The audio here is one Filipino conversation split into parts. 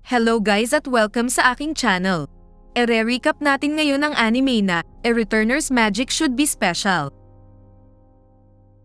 Hello guys at welcome sa aking channel. Ere-recap natin ngayon ang anime na A Returner's Magic Should Be Special.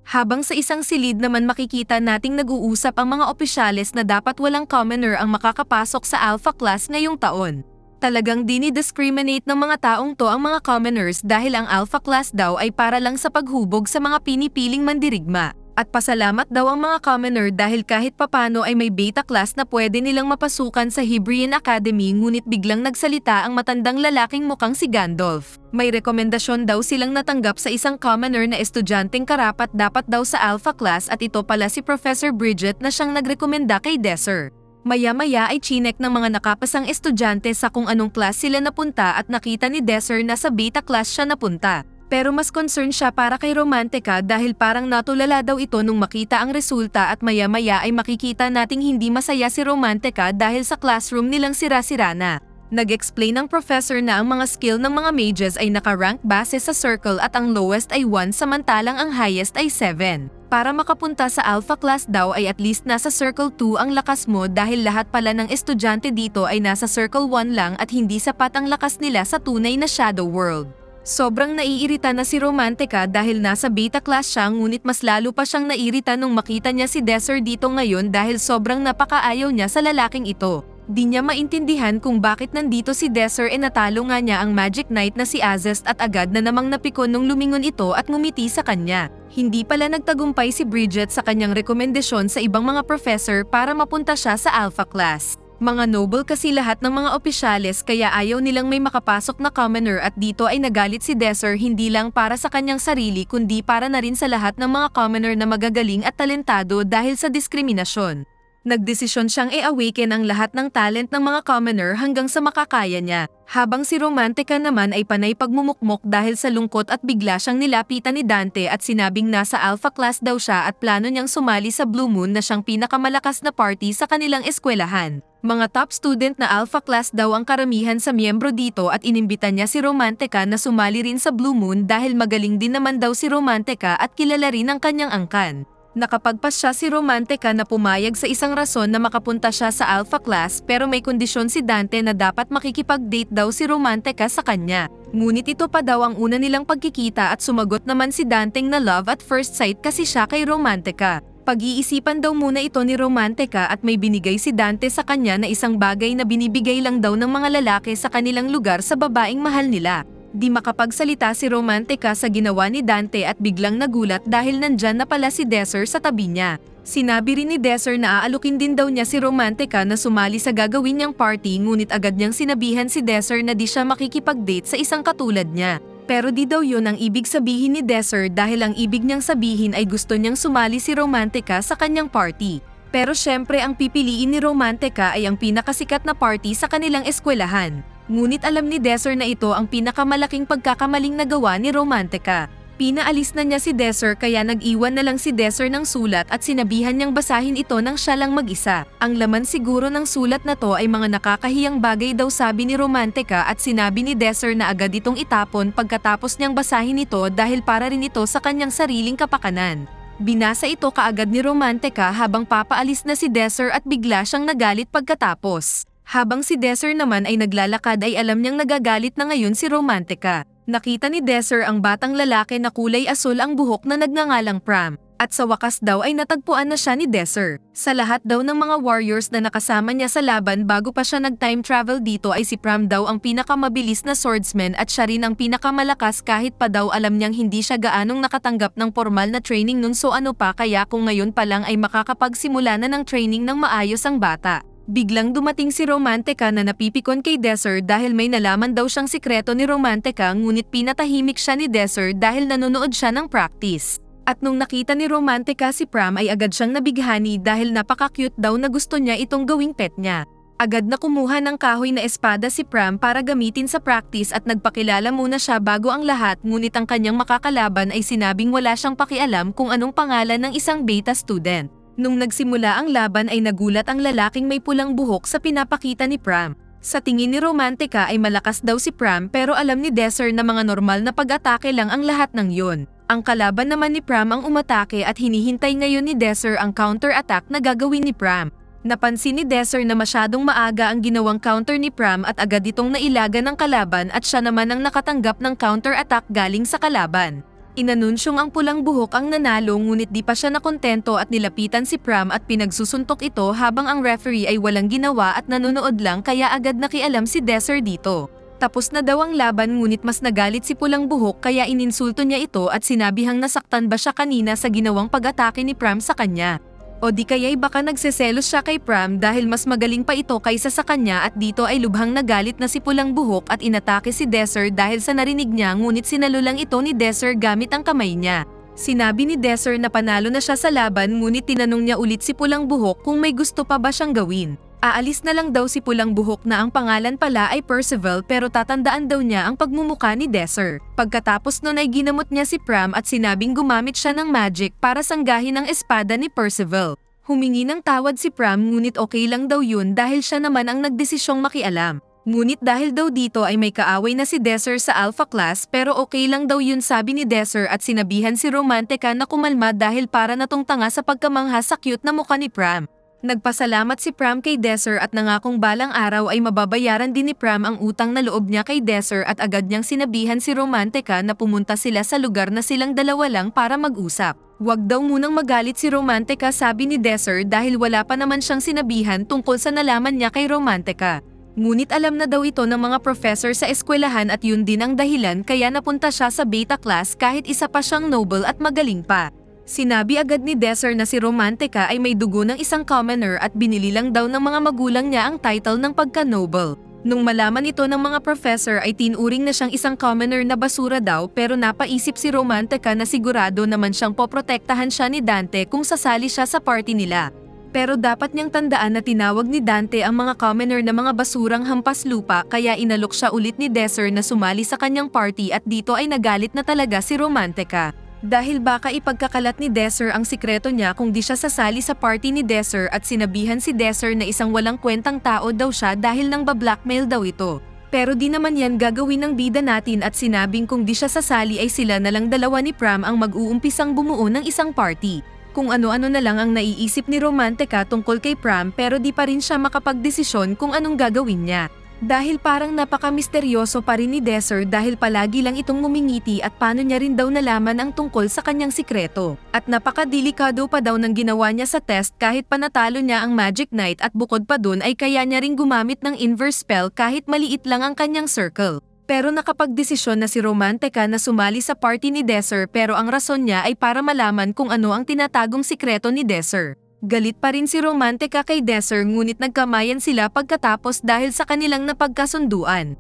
Habang sa isang silid naman makikita nating nag-uusap ang mga opisyales na dapat walang commoner ang makakapasok sa Alpha Class ngayong taon. Talagang dinidiscriminate ng mga taong to ang mga commoners dahil ang Alpha Class daw ay para lang sa paghubog sa mga pinipiling mandirigma. At pasalamat daw ang mga commoner dahil kahit papano ay may beta class na pwede nilang mapasukan sa Hebrian Academy, ngunit biglang nagsalita ang matandang lalaking mukhang si Gandalf. May rekomendasyon daw silang natanggap sa isang commoner na estudyanteng karapat dapat daw sa Alpha Class at ito pala si Professor Bridget na siyang nagrekomenda kay Desser. Maya-maya ay chinek ng mga nakapasang estudyante sa kung anong class sila napunta at nakita ni Desser na sa beta class siya napunta. Pero mas concern siya para kay Romantica dahil parang natulala daw ito nung makita ang resulta at maya-maya ay makikita nating hindi masaya si Romantica dahil sa classroom nilang sira-sira na. Nag-explain ng professor na ang mga skill ng mga mages ay naka-rank base sa circle at ang lowest ay 1 samantalang ang highest ay 7. Para makapunta sa Alpha Class daw ay at least nasa Circle 2 ang lakas mo dahil lahat pala ng estudyante dito ay nasa Circle 1 lang at hindi sapat ang lakas nila sa tunay na Shadow World. Sobrang naiirita na si Romantica dahil nasa beta class siya, ngunit mas lalo pa siyang nairita nung makita niya si Desser dito ngayon dahil sobrang napakaayaw niya sa lalaking ito. Di niya maintindihan kung bakit nandito si Desser natalo nga niya ang Magic Knight na si Azest at agad na namang napikon nung lumingon ito at ngumiti sa kanya. Hindi pala nagtagumpay si Bridget sa kanyang rekomendasyon sa ibang mga professor para mapunta siya sa Alpha Class. Mga noble kasi lahat ng mga opisyales kaya ayaw nilang may makapasok na commoner at dito ay nagalit si Desser hindi lang para sa kanyang sarili kundi para na rin sa lahat ng mga commoner na magagaling at talentado dahil sa diskriminasyon. Nagdesisyon siyang i-awaken ang lahat ng talent ng mga commoner hanggang sa makakaya niya. Habang si Romantica naman ay panay pagmumukmok dahil sa lungkot at bigla siyang nilapitan ni Dante at sinabing nasa Alpha Class daw siya at plano niyang sumali sa Blue Moon na siyang pinakamalakas na party sa kanilang eskwelahan. Mga top student na Alpha Class daw ang karamihan sa miyembro dito at inimbita niya si Romantica na sumali rin sa Blue Moon dahil magaling din naman daw si Romantica at kilala rin ang kanyang angkan. Nakapagpas siya si Romantica na pumayag sa isang rason na makapunta siya sa Alpha Class pero may kondisyon si Dante na dapat makikipag-date daw si Romantica sa kanya. Ngunit ito pa daw ang una nilang pagkikita at sumagot naman si Danteng na love at first sight kasi siya kay Romantica. Pag-iisipan daw muna ito ni Romantica at may binigay si Dante sa kanya na isang bagay na binibigay lang daw ng mga lalaki sa kanilang lugar sa babaeng mahal nila. Di makapagsalita si Romantica sa ginawa ni Dante at biglang nagulat dahil nandyan na pala si Desser sa tabi niya. Sinabi rin ni Desser na aalukin din daw niya si Romantica na sumali sa gagawin niyang party, ngunit agad niyang sinabihan si Desser na di siya makikipag-date sa isang katulad niya. Pero di daw yun ang ibig sabihin ni Desser dahil ang ibig niyang sabihin ay gusto niyang sumali si Romantica sa kanyang party. Pero syempre ang pipiliin ni Romantica ay ang pinakasikat na party sa kanilang eskwelahan. Ngunit alam ni Desser na ito ang pinakamalaking pagkakamaling nagawa ni Romantica. Pinaalis na niya si Desser kaya nag-iwan na lang si Desser ng sulat at sinabihan niyang basahin ito nang siya lang mag-isa. Ang laman siguro ng sulat na to ay mga nakakahiyang bagay daw sabi ni Romantica at sinabi ni Desser na agad itong itapon pagkatapos niyang basahin ito dahil para rin ito sa kanyang sariling kapakanan. Binasa ito kaagad ni Romantica habang papaalis na si Desser at bigla siyang nagalit pagkatapos. Habang si Desser naman ay naglalakad ay alam niyang nagagalit na ngayon si Romantica. Nakita ni Desser ang batang lalaki na kulay asul ang buhok na nagngangalang Pram. At sa wakas daw ay natagpuan na siya ni Desser. Sa lahat daw ng mga warriors na nakasama niya sa laban bago pa siya nag-time travel dito ay si Pram daw ang pinakamabilis na swordsman at siya rin ang pinakamalakas kahit pa daw alam niyang hindi siya gaanong nakatanggap ng formal na training nun, so ano pa kaya kung ngayon pa lang ay makakapagsimula na ng training ng maayos ang bata. Biglang dumating si Romantica na napipikon kay Desser dahil may nalaman daw siyang sikreto ni Romantica, ngunit pinatahimik siya ni Desser dahil nanonood siya ng practice. At nung nakita ni Romantica si Pram ay agad siyang nabighani dahil napaka-cute daw na gusto niya itong gawing pet niya. Agad na kumuha ng kahoy na espada si Pram para gamitin sa practice at nagpakilala muna siya bago ang lahat, ngunit ang kanyang makakalaban ay sinabing wala siyang pakialam kung anong pangalan ng isang beta student. Nung nagsimula ang laban ay nagulat ang lalaking may pulang buhok sa pinapakita ni Pram. Sa tingin ni Romantica ay malakas daw si Pram pero alam ni Desser na mga normal na pag-atake lang ang lahat ng yun. Ang kalaban naman ni Pram ang umatake at hinihintay ngayon ni Desser ang counter-attack na gagawin ni Pram. Napansin ni Desir na masyadong maaga ang ginawang counter ni Pram at agad itong nailaga ng kalaban at siya naman ang nakatanggap ng counter-attack galing sa kalaban. Inanunsyong ang pulang buhok ang nanalo ngunit di pa siya nakontento at nilapitan si Pram at pinagsusuntok ito habang ang referee ay walang ginawa at nanonood lang kaya agad nakialam si Desir dito. Tapos na daw ang laban ngunit mas nagalit si pulang buhok kaya ininsulto niya ito at sinabihang nasaktan ba siya kanina sa ginawang pag-atake ni Pram sa kanya. O di kaya'y baka nagseselos siya kay Pram dahil mas magaling pa ito kaysa sa kanya at dito ay lubhang nagalit na si pulang buhok at inatake si Desir dahil sa narinig niya ngunit sinalo lang ito ni Desir gamit ang kamay niya. Sinabi ni Desir na panalo na siya sa laban ngunit tinanong niya ulit si pulang buhok kung may gusto pa ba siyang gawin. Aalis na lang daw si pulang buhok na ang pangalan pala ay Percival pero tatandaan daw niya ang pagmumuka ni Desir. Pagkatapos nun ay ginamot niya si Pram at sinabing gumamit siya ng magic para sanggahin ang espada ni Percival. Humingi ng tawad si Pram ngunit okay lang daw yun dahil siya naman ang nagdesisyong makialam. Ngunit dahil daw dito ay may kaaway na si Desir sa Alpha Class pero okay lang daw yun sabi ni Desir at sinabihan si Romantica na kumalma dahil para natong tanga sa pagkamangha sa cute na mukha ni Pram. Nagpasalamat si Pram kay Desir at nangakong balang araw ay mababayaran din ni Pram ang utang na loob niya kay Desir at agad niyang sinabihan si Romantica na pumunta sila sa lugar na silang dalawa lang para mag-usap. Huwag daw munang magalit si Romantica sabi ni Desir dahil wala pa naman siyang sinabihan tungkol sa nalaman niya kay Romantica. Ngunit alam na daw ito ng mga professor sa eskwelahan at yun din ang dahilan kaya napunta siya sa beta class kahit isa pa siyang noble at magaling pa. Sinabi agad ni Desir na si Romantica ay may dugo ng isang commoner at binili lang daw ng mga magulang niya ang title ng pagka-noble. Nung malaman ito ng mga professor ay tinuring na siyang isang commoner na basura daw pero napaisip si Romantica na sigurado naman siyang poprotektahan siya ni Dante kung sasali siya sa party nila. Pero dapat niyang tandaan na tinawag ni Dante ang mga commoner na mga basurang hampas lupa kaya inalok siya ulit ni Desir na sumali sa kanyang party at dito ay nagalit na talaga si Romantica. Dahil baka ipagkakalat ni Desir ang sikreto niya kung di siya sasali sa party ni Desir at sinabihan si Desir na isang walang kwentang tao daw siya dahil nang ba-blackmail daw ito. Pero di naman yan gagawin ng bida natin at sinabing kung di siya sasali ay sila na lang dalawa ni Pram ang mag-uumpisang bumuo ng isang party. Kung ano-ano na lang ang naiisip ni Romantica tungkol kay Pram pero di pa rin siya makapagdesisyon kung anong gagawin niya. Dahil parang napaka-misteryoso pa rin ni Desir dahil palagi lang itong ngumingiti at paano niya rin daw nalaman ang tungkol sa kanyang sikreto. At napaka-delikado pa daw ng ginawa niya sa test kahit panatalo niya ang Magic Knight at bukod pa dun ay kaya niya ring gumamit ng inverse spell kahit maliit lang ang kanyang circle. Pero nakapagdesisyon na si Romantica na sumali sa party ni Desir pero ang rason niya ay para malaman kung ano ang tinatagong sikreto ni Desir. Galit pa rin si Romantica kay Desir ngunit nagkamayan sila pagkatapos dahil sa kanilang napagkasunduan.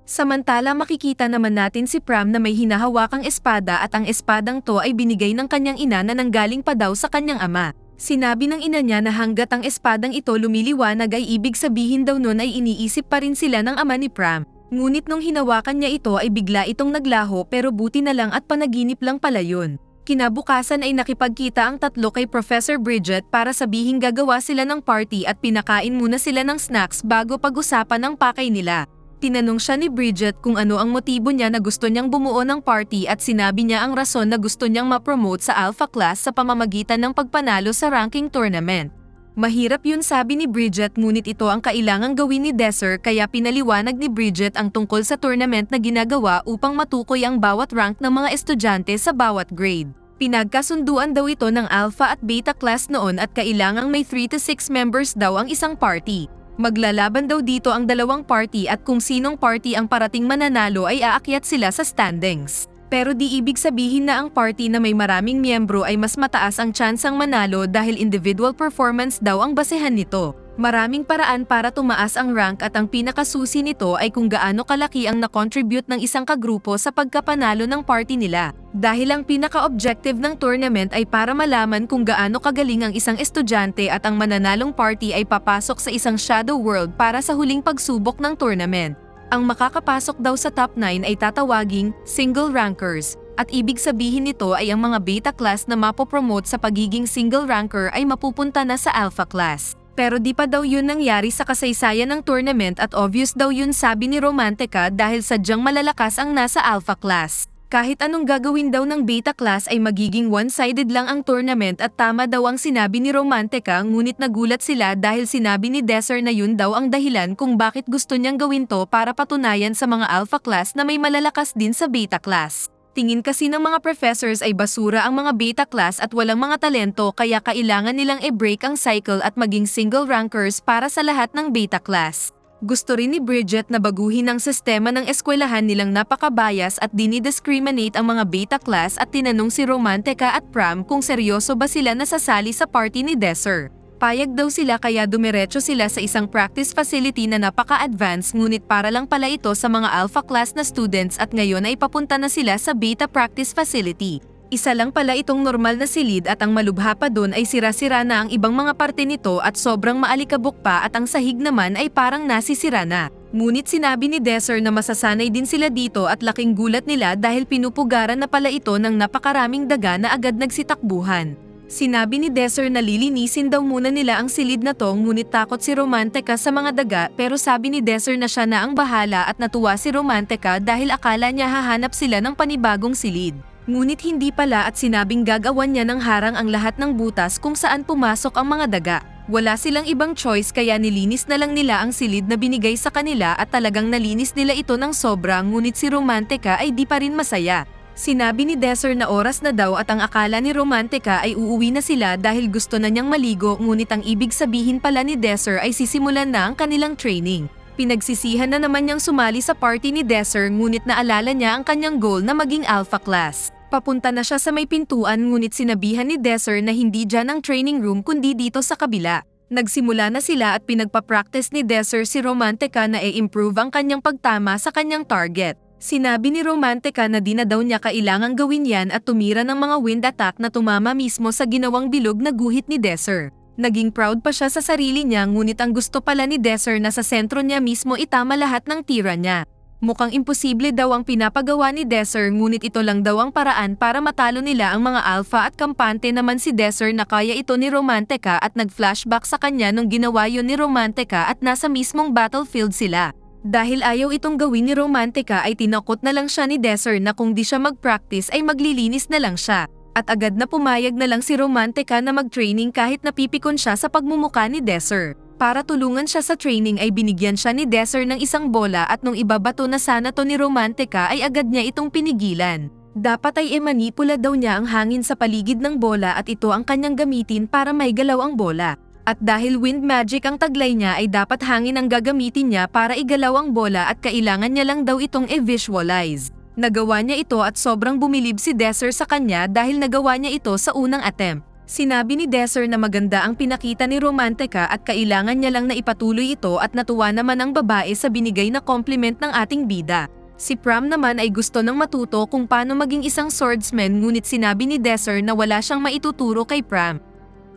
Samantala makikita naman natin si Pram na may hinahawakang espada at ang espadang to ay binigay ng kanyang ina na nanggaling pa daw sa kanyang ama. Sinabi ng ina niya na hanggat ang espadang ito lumiliwanag ay ibig sabihin daw nun ay iniisip pa rin sila ng ama ni Pram. Ngunit nung hinawakan niya ito ay bigla itong naglaho pero buti na lang at panaginip lang pala yun. Kinabukasan ay nakipagkita ang tatlo kay Professor Bridget para sabihing gagawa sila ng party at pinakain muna sila ng snacks bago pag-usapan ang pakay nila. Tinanong siya ni Bridget kung ano ang motibo niya na gusto niyang bumuo ng party at sinabi niya ang rason na gusto niyang ma-promote sa Alpha Class sa pamamagitan ng pagpanalo sa ranking tournament. Mahirap yun sabi ni Bridget ngunit ito ang kailangang gawin ni Desir kaya pinaliwanag ni Bridget ang tungkol sa tournament na ginagawa upang matukoy ang bawat rank ng mga estudyante sa bawat grade. Pinagkasunduan daw ito ng Alpha at Beta class noon at kailangang may 3 to 6 members daw ang isang party. Maglalaban daw dito ang dalawang party at kung sinong party ang parating mananalo ay aakyat sila sa standings. Pero di ibig sabihin na ang party na may maraming miyembro ay mas mataas ang tsansang manalo dahil individual performance daw ang basehan nito. Maraming paraan para tumaas ang rank at ang pinakasusi nito ay kung gaano kalaki ang na-contribute ng isang kagrupo sa pagkapanalo ng party nila. Dahil ang pinaka-objective ng tournament ay para malaman kung gaano kagaling ang isang estudyante at ang mananalong party ay papasok sa isang shadow world para sa huling pagsubok ng tournament. Ang makakapasok daw sa top 9 ay tatawaging single rankers, at ibig sabihin nito ay ang mga beta class na mapopromote sa pagiging single ranker ay mapupunta na sa alpha class. Pero di pa daw yun nangyari sa kasaysayan ng tournament at obvious daw yun sabi ni Romantica dahil sadyang malalakas ang nasa alpha class. Kahit anong gagawin daw ng beta class ay magiging one-sided lang ang tournament at tama daw ang sinabi ni Romantica, ngunit nagulat sila dahil sinabi ni Desser na yun daw ang dahilan kung bakit gusto niyang gawin to para patunayan sa mga alpha class na may malalakas din sa beta class. Tingin kasi ng mga professors ay basura ang mga beta class at walang mga talento, kaya kailangan nilang i-break ang cycle at maging single rankers para sa lahat ng beta class. Gusto rin ni Bridget na baguhin ang sistema ng eskwelahan nilang napaka-bias at dinidiscriminate ang mga beta class, at tinanong si Romantica at Pram kung seryoso ba sila nasasali sa party ni Desser. Payag daw sila, kaya dumiretso sila sa isang practice facility na napaka-advanced, ngunit para lang pala ito sa mga alpha class na students at ngayon ay papunta na sila sa beta practice facility. Isa lang pala itong normal na silid at ang malubha pa dun ay sira-sira na ang ibang mga parte nito at sobrang maalikabok pa, at ang sahig naman ay parang nasisira na. Ngunit sinabi ni Desser na masasanay din sila dito at laking gulat nila dahil pinupugaran na pala ito ng napakaraming daga na agad nagsitakbuhan. Sinabi ni Desser na lilinisin daw muna nila ang silid na to, ngunit takot si Romantica sa mga daga, pero sabi ni Desser na siya na ang bahala at natuwa si Romantica dahil akala niya hahanap sila ng panibagong silid. Ngunit hindi pala at sinabing gagawan niya ng harang ang lahat ng butas kung saan pumasok ang mga daga. Wala silang ibang choice kaya nilinis na lang nila ang silid na binigay sa kanila at talagang nalinis nila ito ng sobra, ngunit si Romantica ay di pa rin masaya. Sinabi ni Desser na oras na daw at ang akala ni Romantica ay uuwi na sila dahil gusto na niyang maligo, ngunit ang ibig sabihin pala ni Desser ay sisimulan na ang kanilang training. Pinagsisihan na naman niyang sumali sa party ni Desser, ngunit naalala niya ang kanyang goal na maging alpha class. Papunta na siya sa may pintuan, ngunit sinabihan ni Desser na hindi dyan ang training room kundi dito sa kabila. Nagsimula na sila at pinagpapractice ni Desser si Romantica na i-improve ang kanyang pagtama sa kanyang target. Sinabi ni Romantica na di na daw niya kailangang gawin yan at tumira ng mga wind attack na tumama mismo sa ginawang bilog na guhit ni Desser. Naging proud pa siya sa sarili niya, ngunit ang gusto pala ni Desser na sa sentro niya mismo itama lahat ng tira niya. Mukhang imposible daw ang pinapagawa ni Desser, ngunit ito lang daw ang paraan para matalo nila ang mga alpha, at kampante naman si Desser na kaya ito ni Romantica at nag-flashback sa kanya nung ginawa yun ni Romantica at nasa mismong battlefield sila. Dahil ayaw itong gawin ni Romantica ay tinakot na lang siya ni Desser na kung di siya mag-practice ay maglilinis na lang siya. At agad na pumayag na lang si Romantica na mag-training kahit napipikon siya sa pagmumuka ni Desser. Para tulungan siya sa training ay binigyan siya ni Desser ng isang bola at nung ibabato na sana to ni Romantica ay agad niya itong pinigilan. Dapat ay manipula daw niya ang hangin sa paligid ng bola at ito ang kanyang gamitin para maigalaw ang bola. At dahil wind magic ang taglay niya ay dapat hangin ang gagamitin niya para igalaw ang bola at kailangan niya lang daw itong i-visualize. Nagawa niya ito at sobrang bumilib si Desser sa kanya dahil nagawa niya ito sa unang attempt. Sinabi ni Desser na maganda ang pinakita ni Romantica at kailangan niya lang na ipatuloy ito at natuwa naman ang babae sa binigay na compliment ng ating bida. Si Pram naman ay gusto nang matuto kung paano maging isang swordsman, ngunit sinabi ni Desser na wala siyang maituturo kay Pram.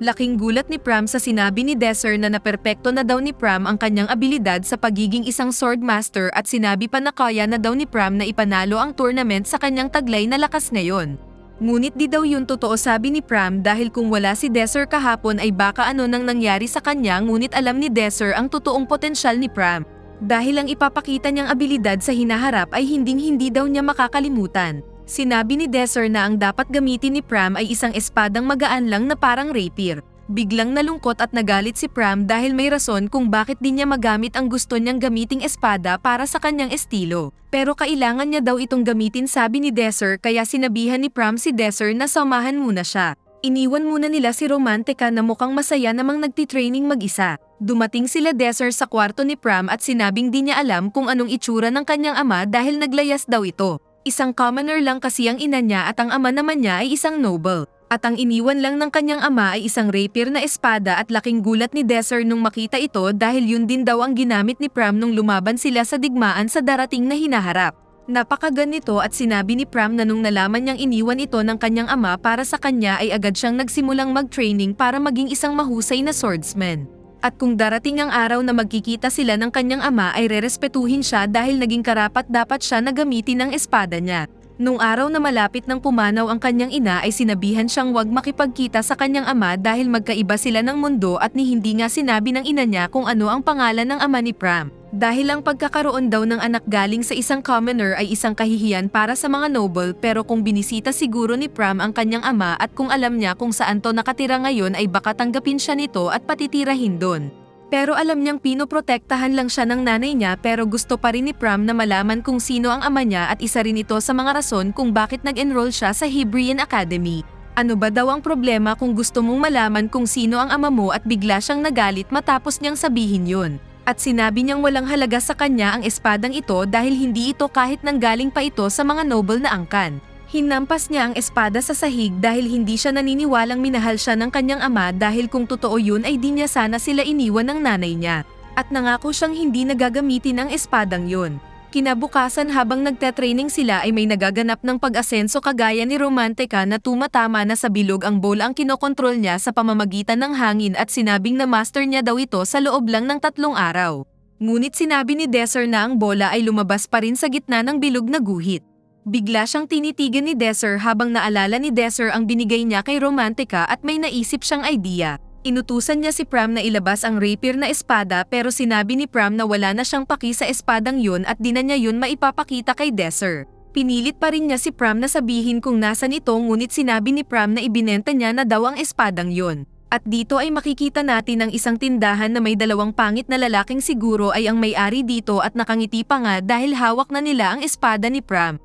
Laking gulat ni Pram sa sinabi ni Desser na naperpekto na daw ni Pram ang kanyang abilidad sa pagiging isang swordmaster at sinabi pa na kaya na daw ni Pram na ipanalo ang tournament sa kanyang taglay na lakas ngayon. Ngunit di daw yun totoo, sabi ni Pram, dahil kung wala si Desser kahapon ay baka ano nang nangyari sa kanya, ngunit alam ni Desser ang totoong potensyal ni Pram. Dahil ang ipapakita niyang abilidad sa hinaharap ay hinding-hindi daw niya makakalimutan. Sinabi ni Desser na ang dapat gamitin ni Pram ay isang espadang magaan lang na parang rapier. Biglang nalungkot at nagalit si Pram dahil may rason kung bakit di niya magamit ang gusto niyang gamiting espada para sa kanyang estilo. Pero kailangan niya daw itong gamitin, sabi ni Desser, kaya sinabihan ni Pram si Desser na samahan muna siya. Iniwan muna nila si Romantica na mukhang masaya namang nagtitraining mag-isa. Dumating sila Desser sa kwarto ni Pram at sinabing di niya alam kung anong itsura ng kanyang ama dahil naglayas daw ito. Isang commoner lang kasi ang ina niya at ang ama naman niya ay isang noble. At ang iniwan lang ng kanyang ama ay isang rapier na espada at laking gulat ni Desser nung makita ito dahil yun din daw ang ginamit ni Pram nung lumaban sila sa digmaan sa darating na hinaharap. Napakaganito at sinabi ni Pram na nung nalaman niyang iniwan ito ng kanyang ama para sa kanya ay agad siyang nagsimulang mag-training para maging isang mahusay na swordsman. At kung darating ang araw na magkikita sila ng kanyang ama ay rerespetuhin siya dahil naging karapat-dapat siya na gamitin ang espada niya. Nung araw na malapit ng pumanaw ang kanyang ina ay sinabihan siyang wag makipagkita sa kanyang ama dahil magkaiba sila ng mundo at ni hindi nga sinabi ng ina niya kung ano ang pangalan ng ama ni Pram. Dahil ang pagkakaroon daw ng anak galing sa isang commoner ay isang kahihiyan para sa mga noble, pero kung binisita siguro ni Pram ang kanyang ama at kung alam niya kung saan to nakatira ngayon ay baka tanggapin siya nito at patitirahin doon. Pero alam niyang pinoprotektahan lang siya ng nanay niya, pero gusto pa rin ni Pram na malaman kung sino ang ama niya at isa rin ito sa mga rason kung bakit nag-enroll siya sa Hebrian Academy. Ano ba daw ang problema kung gusto mong malaman kung sino ang ama mo at bigla siyang nagalit matapos niyang sabihin yun? At sinabi niyang walang halaga sa kanya ang espadang ito dahil hindi ito kahit nanggaling pa ito sa mga noble na angkan. Hinampas niya ang espada sa sahig dahil hindi siya naniniwalang minahal siya ng kanyang ama, dahil kung totoo yun ay di niya sana sila iniwan ng nanay niya. At nangako siyang hindi nagagamitin ang espadang yun. Kinabukasan habang nagte-training sila ay may nagaganap ng pag-asenso kagaya ni Romantica na tumatama na sa bilog ang bola ang kinokontrol niya sa pamamagitan ng hangin at sinabing na master niya daw ito sa loob lang ng 3 araw. Ngunit sinabi ni Desir na ang bola ay lumabas pa rin sa gitna ng bilog na guhit. Bigla siyang tinitigan ni Desir habang naalala ni Desir ang binigay niya kay Romantica at may naisip siyang idea. Inutusan niya si Pram na ilabas ang rapier na espada, pero sinabi ni Pram na wala na siyang paki sa espadang yun at di na niya yun maipapakita kay Desir. Pinilit pa rin niya si Pram na sabihin kung nasan ito, ngunit sinabi ni Pram na ibinenta niya na daw ang espadang yun. At dito ay makikita natin ang isang tindahan na may 2 pangit na lalaking, siguro ay ang may-ari dito at nakangiti pa nga dahil hawak na nila ang espada ni Pram.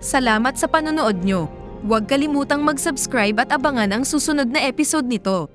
Salamat sa panonood nyo. Huwag kalimutang mag-subscribe at abangan ang susunod na episode nito.